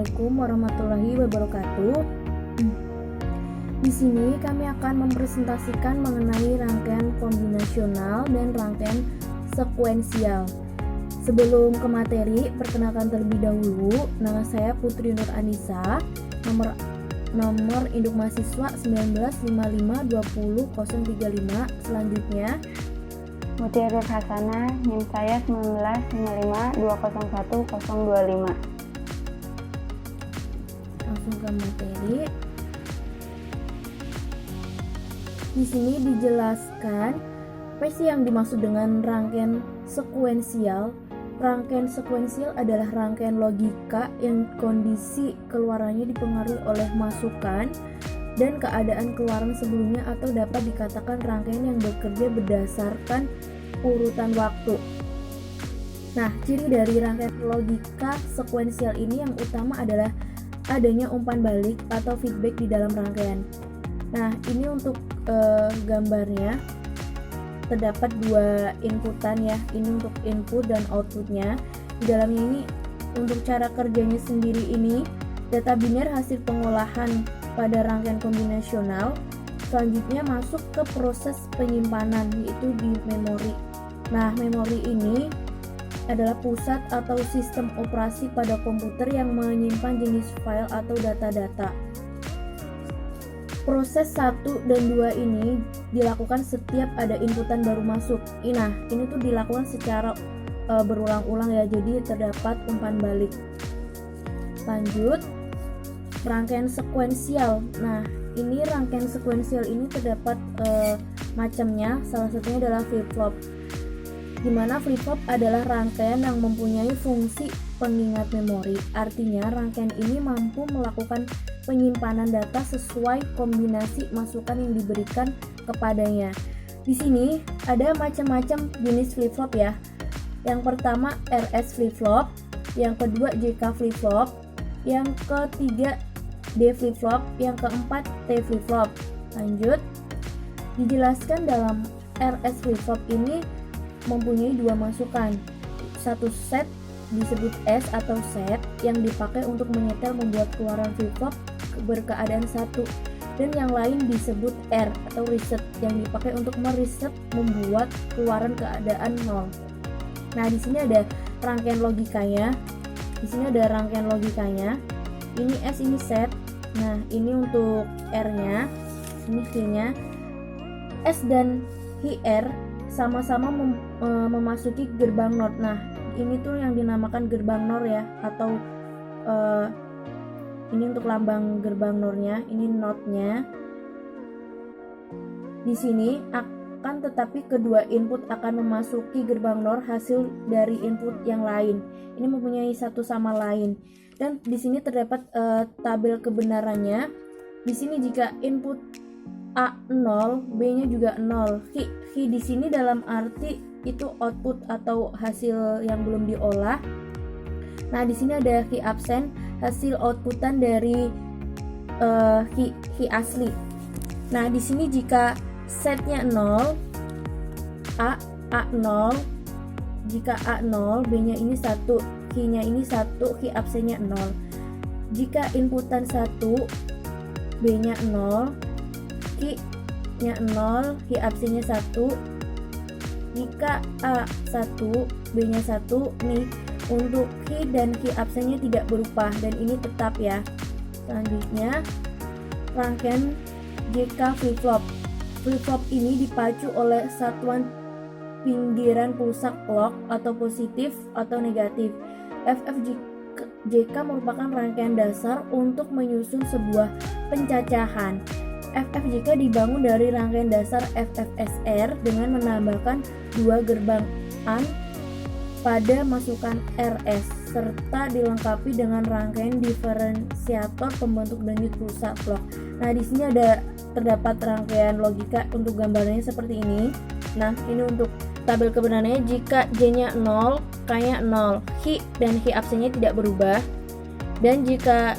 Assalamualaikum warahmatullahi wabarakatuh. Di sini kami akan mempresentasikan mengenai rangkaian kombinasional dan rangkaian sekuensial. Sebelum ke materi, perkenalkan terlebih dahulu, nama saya Putri Nur Anissa, nomor induk mahasiswa 1955200035. Selanjutnya, Mutiarur Hasanah, NIM saya 1955201025. langsung ke materi. Di sini dijelaskan apa sih yang dimaksud dengan rangkaian sekuensial. Rangkaian sekuensial adalah rangkaian logika yang kondisi keluarannya dipengaruhi oleh masukan dan keadaan keluaran sebelumnya, atau dapat dikatakan rangkaian yang bekerja berdasarkan urutan waktu. Nah, ciri dari rangkaian logika sekuensial ini yang utama adalah adanya umpan balik atau feedback di dalam rangkaian. Nah, ini untuk gambarnya terdapat dua inputan ya. Ini untuk input dan outputnya. Di dalamnya ini untuk cara kerjanya sendiri ini, data biner hasil pengolahan pada rangkaian kombinasional selanjutnya masuk ke proses penyimpanan, yaitu di memori. Nah, memori ini adalah pusat atau sistem operasi pada komputer yang menyimpan jenis file atau data-data. Proses 1 dan 2 ini dilakukan setiap ada inputan baru masuk. Nah, ini tuh dilakukan secara berulang-ulang ya, jadi terdapat umpan balik. Lanjut, rangkaian sekuensial. Nah, ini rangkaian sekuensial ini terdapat macamnya, salah satunya adalah flip-flop. Di mana flip-flop adalah rangkaian yang mempunyai fungsi pengingat memori. Artinya, rangkaian ini mampu melakukan penyimpanan data sesuai kombinasi masukan yang diberikan kepadanya. Di sini ada macam-macam jenis flip-flop ya. Yang pertama RS flip-flop, yang kedua JK flip-flop, yang ketiga D flip-flop, yang keempat T flip-flop. Lanjut, dijelaskan dalam RS flip-flop ini mempunyai dua masukan. Satu set disebut S atau set yang dipakai untuk menyetel membuat keluaran flip-flop berkeadaan satu, dan yang lain disebut R atau reset yang dipakai untuk mereset membuat keluaran keadaan 0. Nah, di sini ada rangkaian logikanya. Ini S, ini set. Nah, ini untuk R-nya, ini Q-nya. S dan R sama-sama memasuki gerbang NOT. Nah, ini tuh yang dinamakan gerbang NOR ya, atau ini untuk lambang gerbang NOR-nya, ini NOT-nya. Di sini akan tetapi kedua input akan memasuki gerbang NOR hasil dari input yang lain. Ini mempunyai satu sama lain. Dan di sini terdapat tabel kebenarannya. Di sini jika input A 0, B-nya juga 0. Ki di sini dalam arti itu output atau hasil yang belum diolah. Nah, di sini ada ki absen, hasil outputan dari ki asli. Nah, di sini jika setnya 0, A 0, jika A 0, B-nya ini 1, ki-nya ini 1, ki absennya 0. Jika inputan 1, B-nya 0, ki-nya 0, ki absennya 1. Jika A1, B-nya 1, nih untuk ki dan ki absennya tidak berubah dan ini tetap ya. Selanjutnya, rangkaian JK flip-flop. Flip-flop ini dipacu oleh satuan pinggiran pulsa clock atau positif atau negatif. JK merupakan rangkaian dasar untuk menyusun sebuah pencacahan. FFJK dibangun dari rangkaian dasar FFSR dengan menambahkan dua gerbang AND pada masukan RS serta dilengkapi dengan rangkaian diferensiator pembentuk denyut pulsa clock. Nah, di sini terdapat rangkaian logika untuk gambarnya seperti ini. Nah, ini untuk tabel kebenarannya, jika J-nya 0, K-nya 0, Ki dan Ki absennya tidak berubah. Dan jika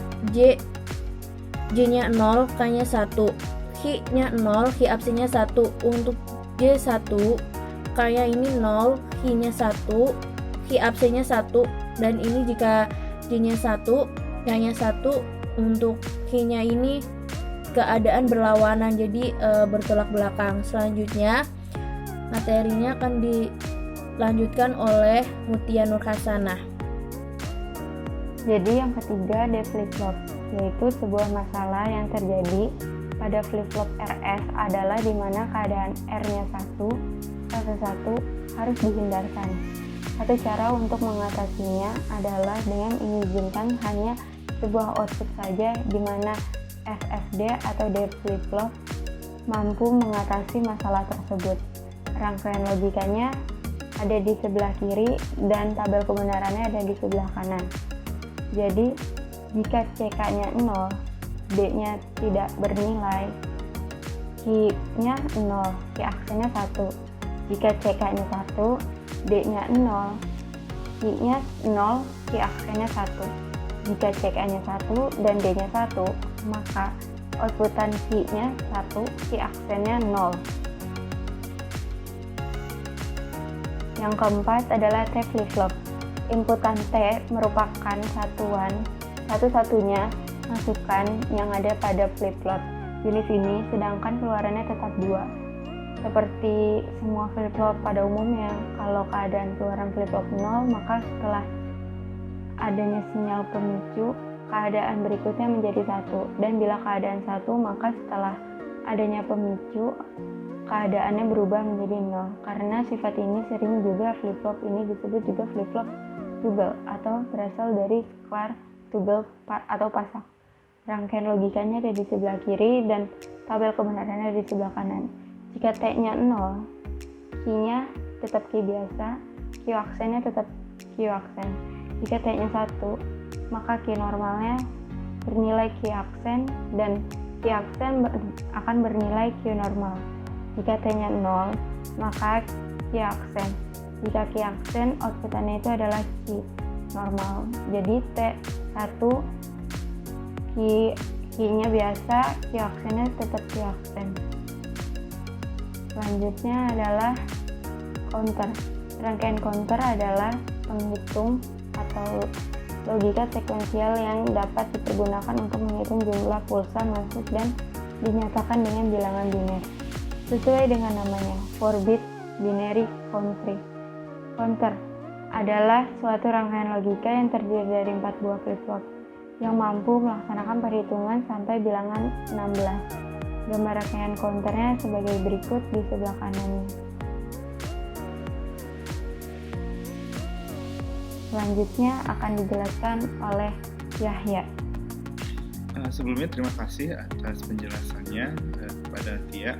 J-nya 0, K-nya 1, Ki-nya 0, Ki absennya 1. Untuk J1, K-nya ini 0, Ki-nya 1, Ki absennya 1. Dan ini jika J-nya 1, yang hanya satu. Untuk key-nya ini keadaan berlawanan, jadi bertolak belakang. Selanjutnya materinya akan dilanjutkan oleh Mutia Nur Hasanah. Jadi yang ketiga ada flip-flop, yaitu sebuah masalah yang terjadi pada flip-flop RS adalah di mana keadaan R-nya 1 harus dihindarkan. Satu cara untuk mengatasinya adalah dengan mengizinkan hanya sebuah output saja, di mana SSD atau D flip-flop mampu mengatasi masalah tersebut. Rangkaian logikanya ada di sebelah kiri dan tabel kebenarannya ada di sebelah kanan. Jadi, jika CK-nya 0, D-nya tidak bernilai, Q-nya 0, Q aksennya 1. Jika CK-nya 1, D-nya 0, Q-nya 0, Q aksennya 1. Jika CK-nya 1 dan D-nya 1, maka outputan Q-nya 1, Q aksennya 0. Yang keempat adalah T flip-flop. Inputan T merupakan satu-satunya masukan yang ada pada flip-flop jenis ini, sedangkan keluarannya tetap 2. Seperti semua flip-flop pada umumnya, kalau keadaan keluaran flip-flop 0, maka setelah adanya sinyal pemicu, keadaan berikutnya menjadi 1. Dan bila keadaan 1, maka setelah adanya pemicu, keadaannya berubah menjadi 0. Karena sifat ini sering juga flip-flop ini disebut juga flip-flop toggle atau berasal dari square toggle atau pasak. Rangkaian logikanya ada di sebelah kiri dan tabel kebenarannya ada di sebelah kanan. Jika T-nya 0, Q-nya tetap Q biasa, Q aksennya tetap Q aksen. Jika T-nya 1, maka Q normalnya bernilai Q aksen dan Q aksen akan bernilai Q normal. Jika T-nya 0, maka Q aksen. Jika Q aksen, outputannya itu adalah Q normal. Jadi T1, Q-nya biasa, Q aksennya tetap Q aksen. Selanjutnya adalah counter. Rangkaian counter adalah penghitung atau logika sekuensial yang dapat dipergunakan untuk menghitung jumlah pulsa masuk dan dinyatakan dengan bilangan biner. Sesuai dengan namanya, 4-bit binary counter adalah suatu rangkaian logika yang terdiri dari 4 buah flip-flop yang mampu melaksanakan perhitungan sampai bilangan 16. Gambar rangkaian counternya sebagai berikut di sebelah kanannya. Selanjutnya akan dijelaskan oleh Yahya. Sebelumnya terima kasih atas penjelasannya kepada Tia.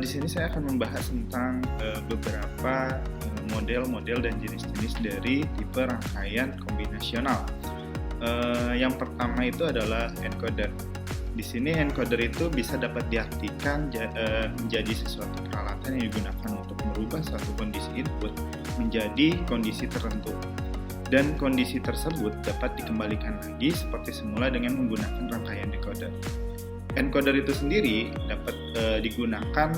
Di sini saya akan membahas tentang beberapa model-model dan jenis-jenis dari tipe rangkaian kombinasional. Yang pertama itu adalah encoder. Di sini encoder itu bisa dapat diartikan menjadi sesuatu peralatan yang digunakan untuk merubah suatu kondisi input menjadi kondisi tertentu. Dan kondisi tersebut dapat dikembalikan lagi seperti semula dengan menggunakan rangkaian decoder. Encoder itu sendiri dapat digunakan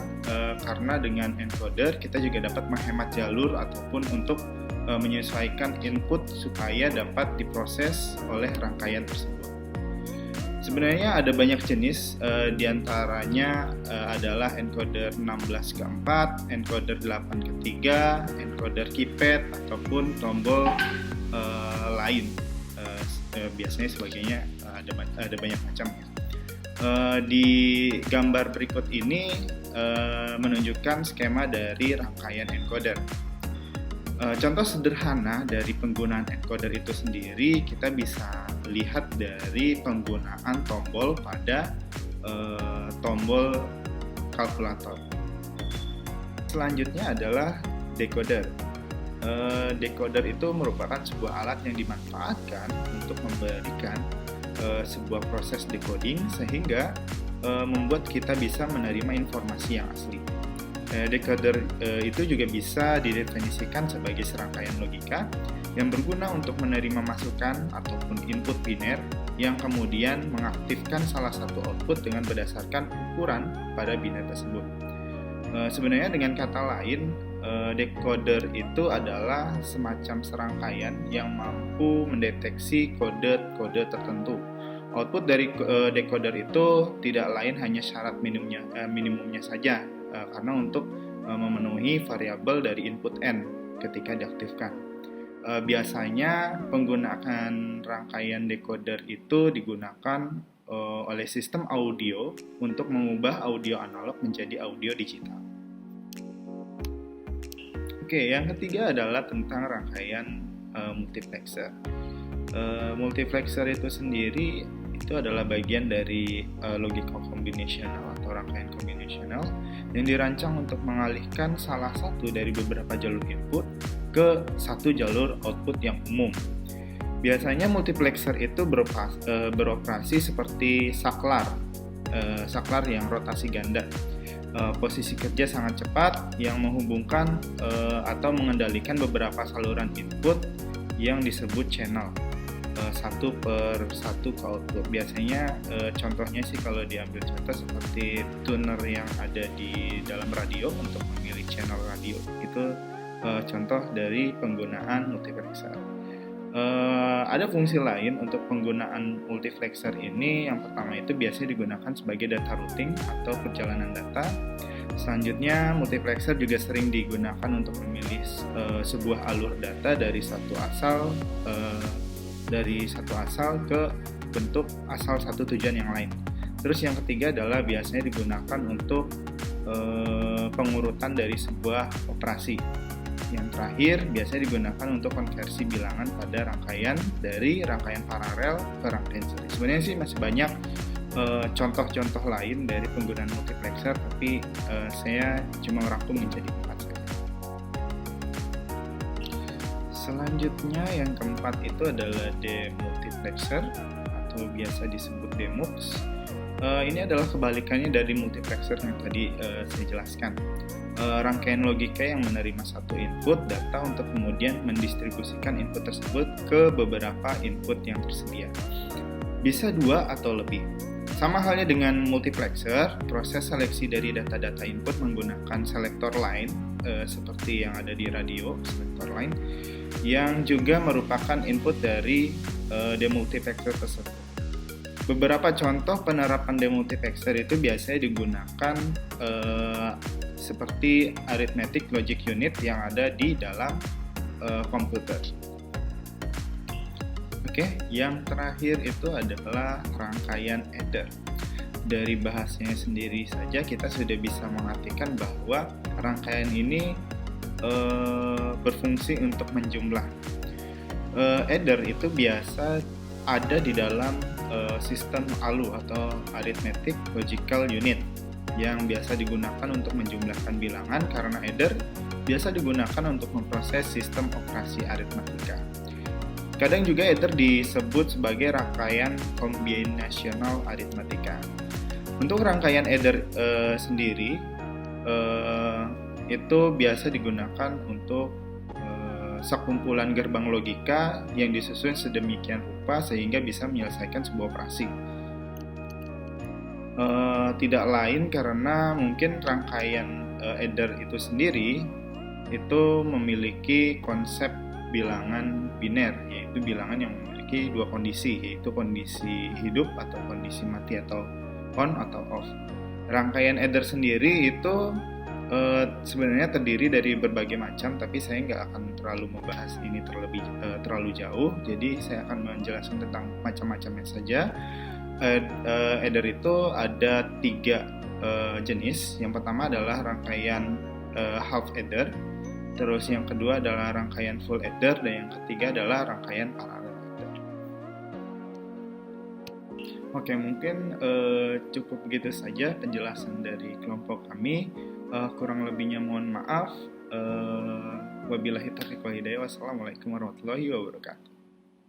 karena dengan encoder kita juga dapat menghemat jalur ataupun untuk menyesuaikan input supaya dapat diproses oleh rangkaian tersebut. Sebenarnya ada banyak jenis, diantaranya adalah encoder 16 ke 4, encoder 8 ke 3, encoder keypad ataupun tombol lain. Biasanya sebagainya ada banyak macam. Di gambar berikut ini menunjukkan skema dari rangkaian encoder. Contoh sederhana dari penggunaan encoder itu sendiri kita bisa lihat dari penggunaan tombol pada tombol kalkulator. Selanjutnya adalah decoder. Decoder itu merupakan sebuah alat yang dimanfaatkan untuk memberikan sebuah proses decoding sehingga membuat kita bisa menerima informasi yang asli. Decoder itu juga bisa didefinisikan sebagai serangkaian logika yang berguna untuk menerima masukan ataupun input biner yang kemudian mengaktifkan salah satu output dengan berdasarkan ukuran pada biner tersebut. Sebenarnya dengan kata lain, Decoder itu adalah semacam serangkaian yang mampu mendeteksi kode-kode tertentu. Output dari decoder itu tidak lain hanya syarat minimumnya saja, karena untuk memenuhi variabel dari input N ketika diaktifkan. Biasanya penggunaan rangkaian decoder itu digunakan oleh sistem audio untuk mengubah audio analog menjadi audio digital. Oke, yang ketiga adalah tentang rangkaian multiplexer. Multiplexer itu sendiri itu adalah bagian dari logical combinational atau rangkaian kombinasional yang dirancang untuk mengalihkan salah satu dari beberapa jalur input ke satu jalur output yang umum. Biasanya multiplexer itu beroperasi seperti saklar yang rotasi ganda. Posisi kerja sangat cepat yang menghubungkan atau mengendalikan beberapa saluran input yang disebut channel satu per satu ke output. Biasanya contohnya sih kalau diambil contoh seperti tuner yang ada di dalam radio untuk memilih channel radio, itu contoh dari penggunaan multiplexer. Ada fungsi lain untuk penggunaan multiplexer ini. Yang pertama itu biasanya digunakan sebagai data routing atau perjalanan data. Selanjutnya multiplexer juga sering digunakan untuk memilih sebuah alur data dari satu asal ke bentuk asal satu tujuan yang lain. Terus yang ketiga adalah biasanya digunakan untuk pengurutan dari sebuah operasi. Yang terakhir biasanya digunakan untuk konversi bilangan pada rangkaian dari rangkaian paralel ke rangkaian seri. Sebenarnya sih masih banyak contoh-contoh lain dari penggunaan multiplexer, tapi saya cuma merangkum menjadi 4 saja. Selanjutnya yang keempat itu adalah demultiplexer atau biasa disebut demux. Ini adalah kebalikannya dari multiplexer yang tadi saya jelaskan. Rangkaian logika yang menerima satu input data untuk kemudian mendistribusikan input tersebut ke beberapa input yang tersedia. Bisa 2 atau lebih. Sama halnya dengan multiplexer, proses seleksi dari data-data input menggunakan selektor line seperti yang ada di radio, selektor line, yang juga merupakan input dari demultiplexer tersebut. Beberapa contoh penerapan demultiplexer itu biasanya digunakan seperti arithmetic logic unit yang ada di dalam komputer. Oke, yang terakhir itu adalah rangkaian adder. Dari bahasanya sendiri saja kita sudah bisa mengartikan bahwa rangkaian ini berfungsi untuk menjumlah. Adder itu biasa ada di dalam sistem ALU atau arithmetic logical unit yang biasa digunakan untuk menjumlahkan bilangan, karena adder biasa digunakan untuk memproses sistem operasi aritmatika. Kadang juga adder disebut sebagai rangkaian kombinasional aritmatika. Untuk rangkaian adder sendiri itu biasa digunakan untuk sekumpulan gerbang logika yang disusun sedemikian rupa sehingga bisa menyelesaikan sebuah operasi. Tidak lain karena mungkin rangkaian adder itu sendiri itu memiliki konsep bilangan biner, yaitu bilangan yang memiliki 2 kondisi, yaitu kondisi hidup atau kondisi mati atau on atau off. Rangkaian adder sendiri itu sebenarnya terdiri dari berbagai macam, tapi saya nggak akan terlalu membahas ini terlalu jauh, jadi saya akan menjelaskan tentang macam-macamnya saja. Adder itu ada 3 jenis. Yang pertama adalah rangkaian half adder, terus yang kedua adalah rangkaian full adder, dan yang ketiga adalah rangkaian parallel adder. Oke, mungkin cukup begitu saja penjelasan dari kelompok kami. Kurang lebihnya mohon maaf. Wabillahi taufiq wal hidayah. Wassalamualaikum warahmatullahi wabarakatuh.